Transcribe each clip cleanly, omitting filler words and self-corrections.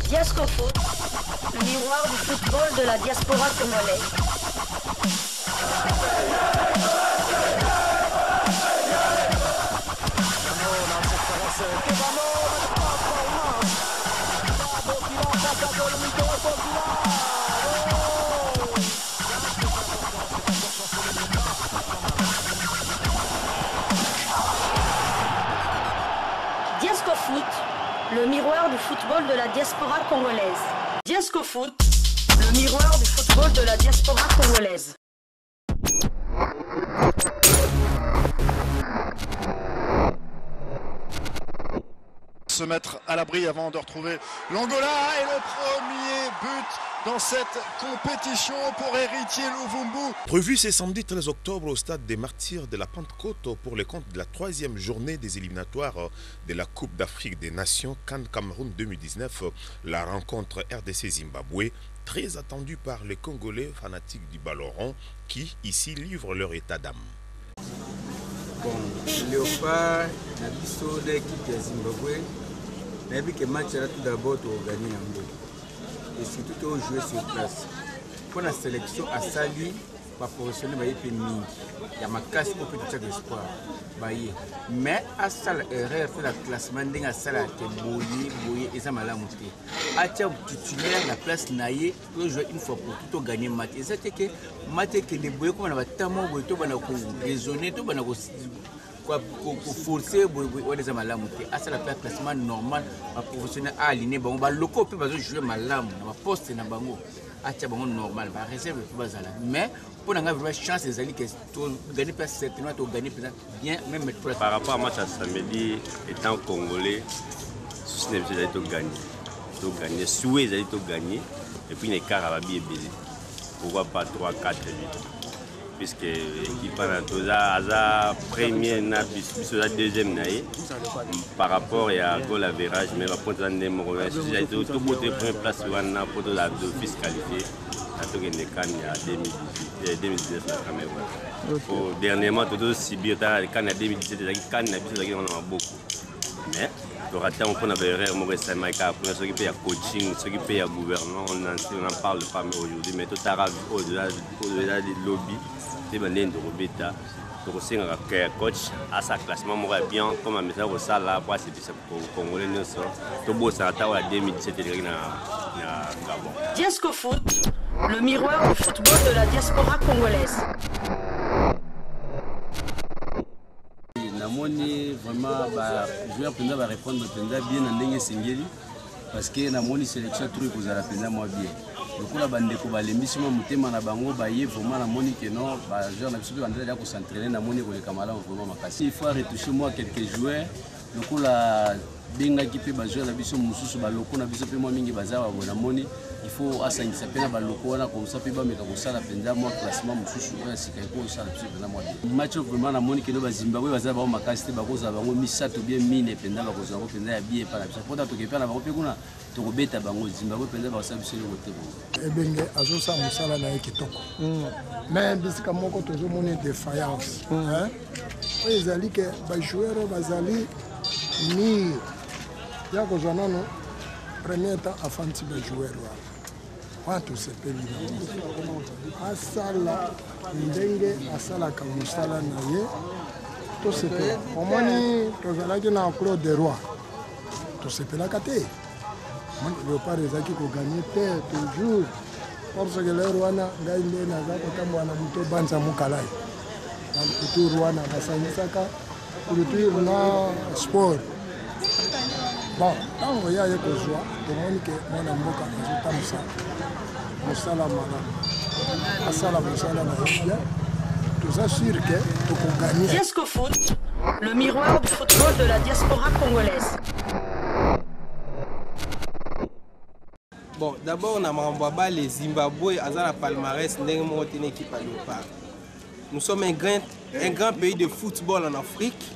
Diasco Foot, le miroir du football de la diaspora congolaise. Diasco Foot, le miroir du football de la diaspora congolaise. Diasco Foot, le miroir du football de la diaspora congolaise. Se mettre à l'abri avant de retrouver l'Angola et le premier but dans cette compétition pour Héritier Louvumbu. Prévu ce samedi 13 octobre au stade des Martyrs de la Pentecôte pour les comptes de la 3e journée des éliminatoires de la Coupe d'Afrique des Nations CAN Cameroun 2019, la rencontre RDC-Zimbabwe, très attendue par les Congolais fanatiques du ballon rond qui ici livrent leur état d'âme. Bon, Léopard, la biso de l'équipe de Zimbabwe, mais vu que le match là tout d'abord pour gagner en gros. Et surtout au jouer sur place. Pour la sélection à Sali, pas professionnel, il y a ma casse pour que tu aies l'espoir. Mais à Sali, erreur fait la classement d'un Sali qui est bouillé et ça m'a la monté. À tiens titulaire la place naïe pour jouer une fois pour tout gagner match. Et c'est que match que les bouillés comme on a tellement bouillé, tout on a raisonné, tout on a pour forcer les amalams à ça la classement normal professionnel à aligner bon ba loko peut pas jouer malam na poste na bango à tia bango normal va réserve pour bazala mais pour n'avoir vraiment chance les alliés que gagner pas certainement to gagner bien même par rapport à match à samedi étant congolais ce n'est pas de gagner souhait de gagner et puis les cartes va bien baiser pourquoi pas 3 4 8 puisque l'équipe a première na bis la deuxième naïe par rapport à goal average mais va prendre un numéro si j'ai tout côté première place wana pour la d'office qualifié à tout gagner CAN en 2019 la Cameroun dernièrement tout Sibir dans CAN en 2017 la CAN na bis on a beaucoup mais le raté on a erreur mo reste maïka pour ceux qui paye coaching ceux qui paye gouvernement on en parle pas aujourd'hui mais tout arabe au-delà du lobby c'est ben de Robeta donc c'est un coach à sa classement moi bien comme un message au ça là pour c'est pour congolais nous ça tout beau ça à 2017 na Gabon. Diasco Foot, le miroir du football de la diaspora congolaise. Namoni vraiment ba joueur penza va répondre penza bien ndenge singeli parce que namoni sélection trop kozala penza moi bien. Donc la bande ko balembisi mo mutema na bango ba ye vraiment namoni que non ba joueur na biso bande ya ko s'entraîner namoni ko le kamala vraiment makasi. Il faut retoucher moi quelques joueurs donc la benga ki pe ba joueur na biso mususu ba loko na biso pe moi mingi bazawa bona moni il faut asangisa pena ba loko wana comme ça pe ba meka ko sala penza moi classement mususu oya sika ko sala biso penza moi match vraiment na moni que no ba Zimbabwe bazawa ba makasi te ba ko za bango misato bien mine penza ba ko za ko penza ya bien pa na biso pota to ke pena ba ko pe kuna to ko beta bango Zimbabwe penza ba sa biso le côté bon ebenge azosa musala na kitoko mais bisika moko tozo moni défaillance hein ezali ke ba joueur bazali ni ya kozwa nano premier temps afanti ba joueur wa watu sepeli asala ndenge asalaka musala na ye to sepela omoni tozalaki na Claude de Roi to sepelaka te le pas ezaki koganye te toujours parce que le Rwanda ngai nde naza kotambola na buto banza mukalai na buto Rwanda basangisaka kulitwire na sport bon ntango ya ye kozwa tomoni ke mwana mboka azotambusa mosala malamu asala mosala na ye bien toza sûr ke tokoganye. Diasco Foot, le miroir du football de la diaspora congolaise. Bon, d'abord on a Mambaba, les Zimbabwe, Azana Palmarès, une équipe à Léopard. Nous sommes un grand pays de football en Afrique.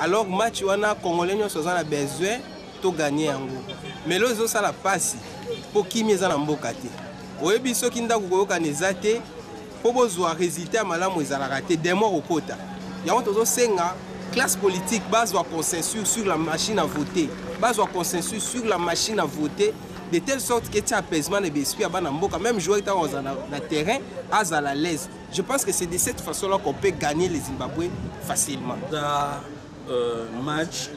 Alors match on a Congolais nous avons besoin de gagner en gros. Mais les autres ça la passe pour qui mis en mbokate. Oyebi so kinda ko kanezate pour besoin résultat malamu ezala raté des mois au kota. Ya on tozo senga classe politique base un consensus sur la machine à voter, base un consensus sur la machine à voter, de telle sorte que tu as apaisement et l'esprit à Banamboka, même jouer dans le terrain, à la l'aise. Je pense que c'est de cette façon-là qu'on peut gagner les Zimbabwe facilement. Match,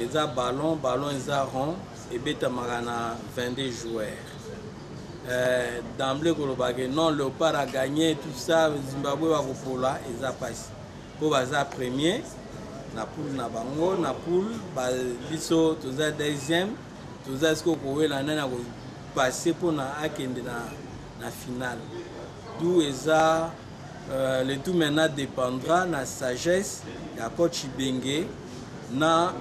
ils ont ballon, ils ont rond, et Betamarana 22 joueurs. D'emblée, non, le Léopard a gagné, tout ça, Zimbabwe va pour là, ils ont passé. Pour le premier, na poule na bango, na poule, biso toza deuxième, toza ce qu'on la nana passer pour na akende na finale. D'où eza le tout maintenant dépendra na sagesse ya coach Ibenge na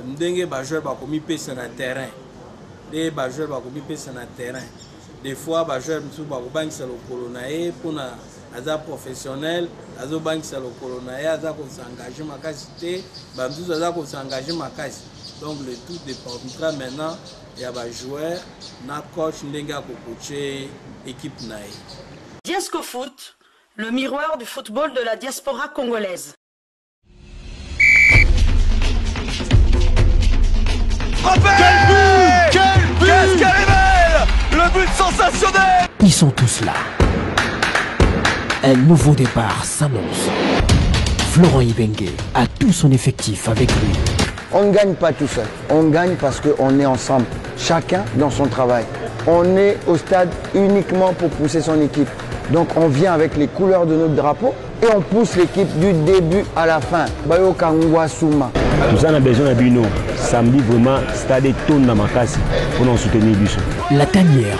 ndenge ba joueur ba komi pesa na terrain. Des ba joueur ba komi pesa na terrain. Des fois ba joueur msu ba ko bangisa lokolo na e pour na aza professionnel, azo bangisa lokolo na e aza ko s'engager makasi te, ba msu aza ko s'engager makasi. Donc le tout dépendra maintenant ya ba joueur na coach ndenge ko coacher équipe na e. Diesco Foot, le miroir du football de la diaspora congolaise. Quel but! Qu'est-ce qu'elle est belle! Le but sensationnel! Ils sont tous là. Un nouveau départ s'annonce. Florent Ibenge a tout son effectif avec lui. On ne gagne pas tout seul. On gagne parce qu'on est ensemble. Chacun dans son travail. On est au stade uniquement pour pousser son équipe. Donc on vient avec les couleurs de notre drapeau et on pousse l'équipe du début à la fin. Bayo Kangwa Souma. Nous avons besoin de nous. Samedi, vraiment, stade tourne dans ma casse pour nous soutenir. La tanière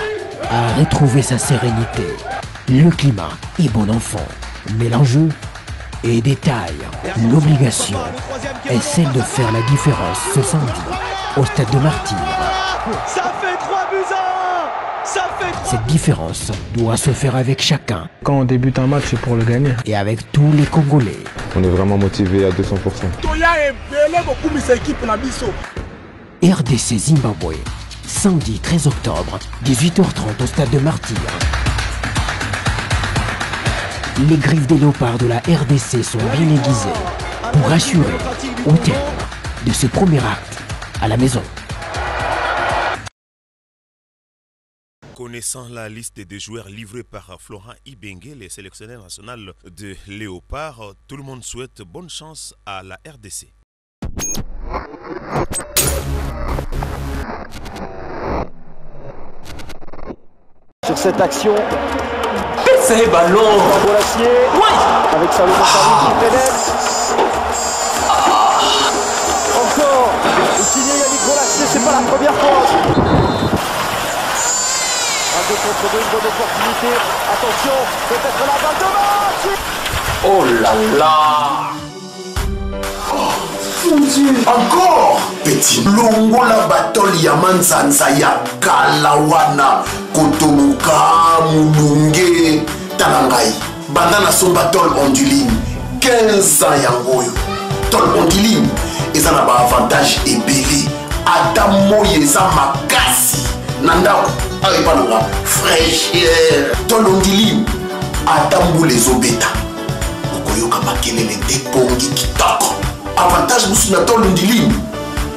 a retrouvé sa sérénité. Le climat est bon enfant. Mais l'enjeu est détail. L'obligation est celle de faire la différence ce samedi au stade de Martyr. Ça fait 3 buts à 1. Ça fait 3... Cette différence doit se faire avec chacun. Quand on débute un match, c'est pour le gagner. Et avec tous les Congolais. On est vraiment motivé à 200%. RDC Zimbabwe, samedi 13 octobre, 18h30 au stade de Martyr. Les griffes des léopards de la RDC sont bien aiguisées pour assurer au terme de ce premier acte à la maison. Connaissant la liste des joueurs livrés par Florent Ibenge, le sélectionneur national de Léopard, tout le monde souhaite bonne chance à la RDC. Sur cette action, c'est ballon pour l'acier, oui, avec Salomon Kalou qui pénètre. Encore, il signe Yannick Golacier, c'est pas la première fois. 2 contre 2, une bonne opportunité. Attention, peut-être la balle de match. Oh là là. Oh, mon Dieu. Encore petit longola batol yamanzanza ya kalawana kotoluka mulunge talangai bandana son batol onduline 15 ans yangoyo tol onduline eza na ba avantage ebele ata moye eza makasi na ndako ayepananga fraîcheur tolondiline atambula ezobeta okoyoka makelele te pongi kitoko avantage mosusu na tolondiline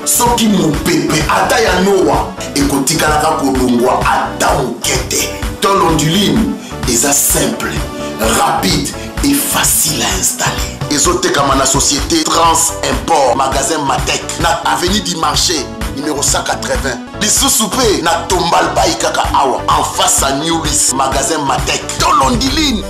soki mopepe ata ya noa ekotikalaka kolongwa ata moke te tolondiline eza simple rapide et facile à installer ezotekama na société Trans Import magasin Matek na avenue du marché numéro 180. Lisusu pe na Tombal Bay kaka awa en face à Newlis magasin Matek. Tolondiline.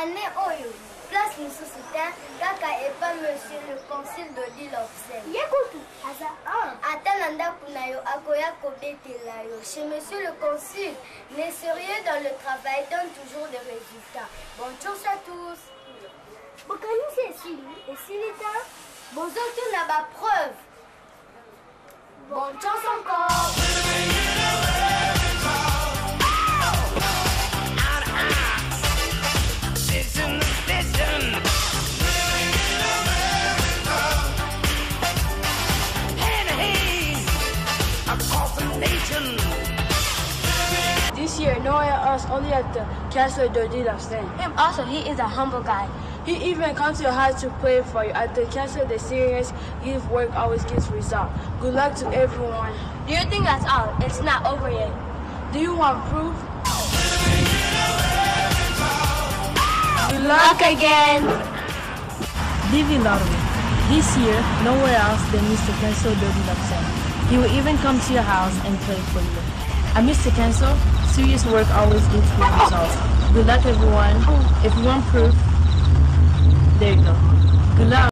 Année Oyo, place nous soutien, Kaka et pas monsieur le consul de l'île Obsène. Yekutu, Aza 1. Atananda Kunayo, Akoya Kobetelayo. Chez monsieur le consul, les sérieux dans le travail donnent toujours des résultats. Bonne chance à tous. Bokani c'est ici, et si l'État Bozoto n'a pas preuve. Bonne chance encore. This year, no one else, only at the Castle de Lafsen. Him also, he is a humble guy. He even comes to your house to play for you. At the Castle de Serious, his work always gets results. Good luck to everyone. Do you think that's all? It's not over yet. Do you want proof? Good luck again. Divi Lottery. This year, nowhere else than Mr. Kenso Dodi Lafsen. He will even come to your house and play for you. At Mr. Kenso, serious work always gives good results. Good luck, everyone. If you want proof, there you go. Good luck.